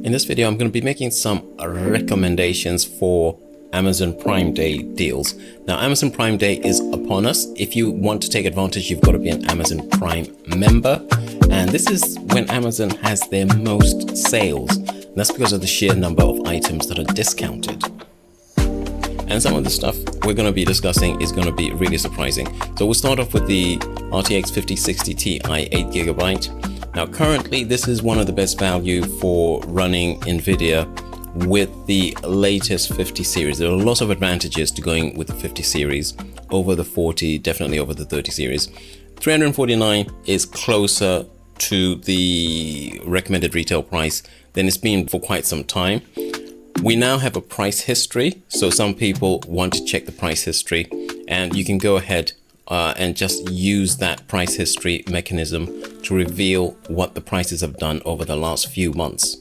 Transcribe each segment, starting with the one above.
In this video, I'm going to be making some recommendations for Amazon Prime Day deals. Now, Amazon Prime Day is upon us. If you want to take advantage, you've got to be an Amazon Prime member. And this is when Amazon has their most sales. And that's because of the sheer number of items that are discounted. And some of the stuff we're going to be discussing is going to be really surprising. So we'll start off with the RTX 5060 Ti 8GB. Now, currently, this is one of the best value for running NVIDIA with the latest 50 series. There are lots of advantages to going with the 50 series over the 40, definitely over the 30 series. 349 is closer to the recommended retail price than it's been for quite some time. We now have a price history, so some people want to check the price history, and you can go ahead and just use that price history mechanism to reveal what the prices have done over the last few months.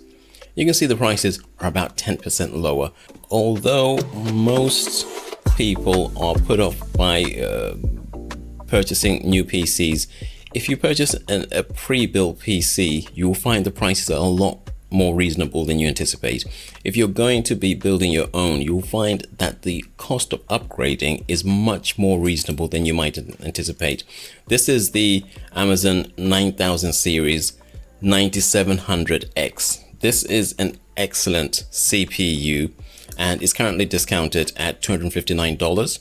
You can see the prices are about 10% lower, although most people are put off by purchasing new PCs. If you purchase a pre-built PC, you'll find the prices are a lot more reasonable than you anticipate. If you're going to be building your own, you'll find that the cost of upgrading is much more reasonable than you might anticipate. This is the Amazon 9000 series 9700X. This is an excellent CPU and is currently discounted at $259,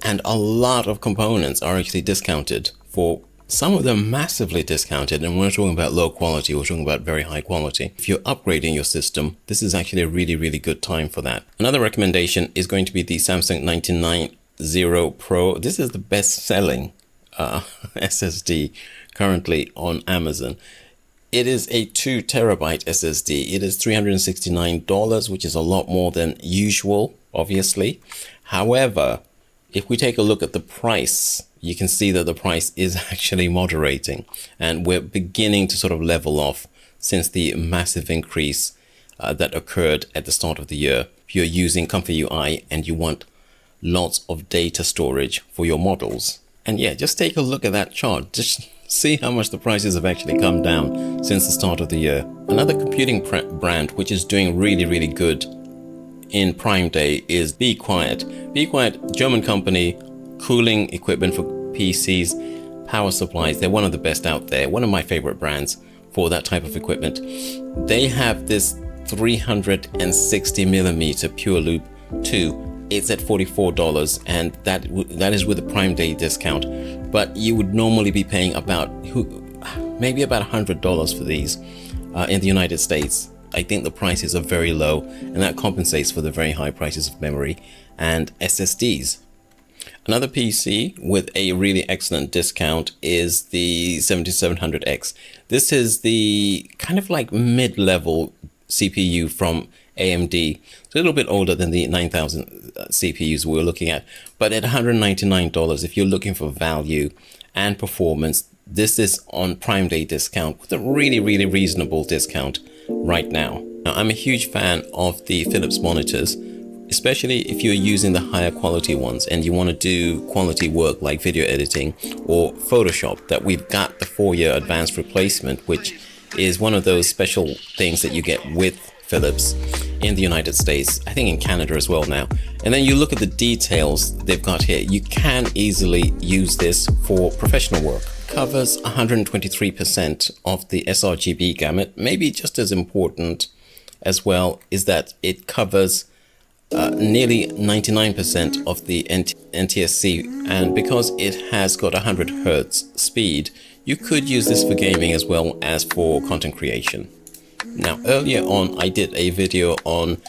and a lot of components are actually discounted, for some of them massively discounted, and we're not talking about low quality, we're talking about very high quality. If you're upgrading your system, this is actually a really good time for that. Another recommendation is going to be the Samsung 990 Pro. This is the best-selling SSD currently on Amazon. It is a 2 terabyte SSD. It is $369, which is a lot more than usual, obviously. However, if we take a look at the price, you can see that the price is actually moderating, and we're beginning to sort of level off since the massive increase that occurred at the start of the year. If you're using ComfyUI and you want lots of data storage for your models. And yeah, just take a look at that chart. Just see how much the prices have actually come down since the start of the year. Another computing brand which is doing really good in Prime Day is Be Quiet. Be Quiet, German company, cooling equipment for PCs, power supplies. They're one of the best out there. One of my favorite brands for that type of equipment. They have this 360 millimeter Pure Loop 2. It's at $44, and that is with a Prime Day discount. But you would normally be paying maybe about $100 for these in the United States. I think the prices are very low, and that compensates for the very high prices of memory and SSDs. Another PC with a really excellent discount is the 7700X. This is the kind of like mid-level CPU from AMD. It's a little bit older than the 9000 CPUs we were looking at, but at $199, if you're looking for value and performance, this is on Prime Day discount with a really reasonable discount right now. Now, I'm a huge fan of the Philips monitors, especially if you're using the higher quality ones and you want to do quality work like video editing or Photoshop. That we've got the 4-year advanced replacement, which is one of those special things that you get with Philips in the United States, I think in Canada as well now. And then you look at the details they've got here. You can easily use this for professional work. Covers 123% of the sRGB gamut. Maybe just as important as well is that it covers nearly 99% of the NTSC, and because it has got 100 Hertz speed, you could use this for gaming as well as for content creation. Now, earlier on, I did a video on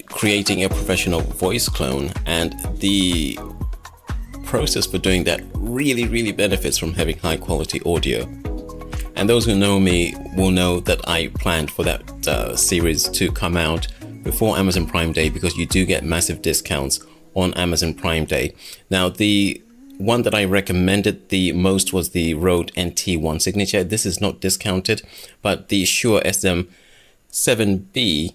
creating a professional voice clone, and the process for doing that really benefits from having high quality audio. And those who know me will know that I planned for that series to come out before Amazon Prime Day, because you do get massive discounts on Amazon Prime Day. Now, the one that I recommended the most was the Rode NT1 Signature. This is not discounted, but the Shure SM7B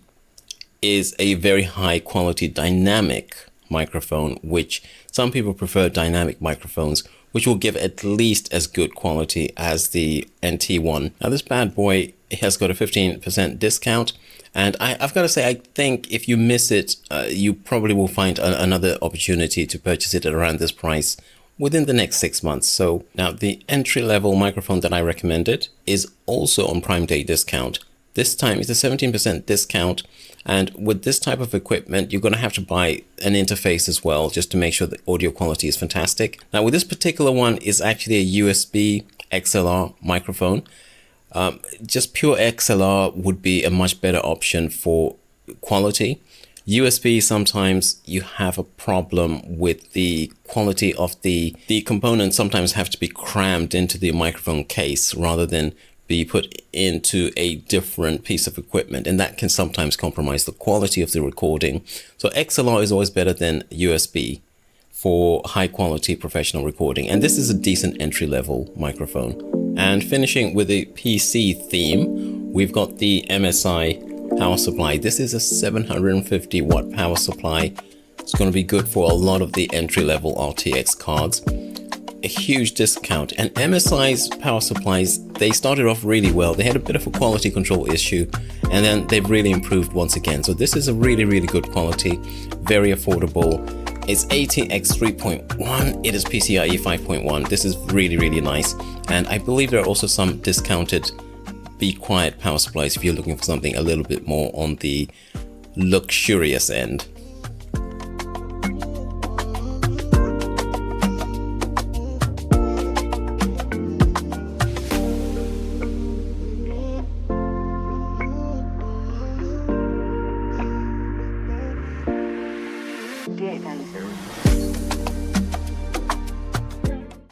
is a very high quality dynamic microphone, which some people prefer dynamic microphones, which will give at least as good quality as the NT1. Now, this bad boy it has got a 15% discount. And I've got to say, I think if you miss it, you probably will find another opportunity to purchase it at around this price within the next 6 months. So now the entry-level microphone that I recommended is also on Prime Day discount. This time it's a 17% discount. And with this type of equipment, you're going to have to buy an interface as well, just to make sure the audio quality is fantastic. Now with this particular one is actually a USB XLR microphone. Just pure XLR would be a much better option for quality. USB, sometimes you have a problem with the quality of the components. Sometimes have to be crammed into the microphone case rather than be put into a different piece of equipment, and that can sometimes compromise the quality of the recording. So XLR is always better than USB for high quality professional recording, and this is a decent entry-level microphone. And finishing with the PC theme, we've got the MSI power supply. This is a 750 watt power supply. It's going to be good for a lot of the entry-level RTX cards. A huge discount. And MSI's power supplies, they started off really well. They had a bit of a quality control issue, and then they've really improved once again. So this is a really, really good quality, very affordable. It's ATX 3.1. It is PCIe 5.1. This is really, really nice. And I believe there are also some discounted Be Quiet power supplies if you're looking for something a little bit more on the luxurious end.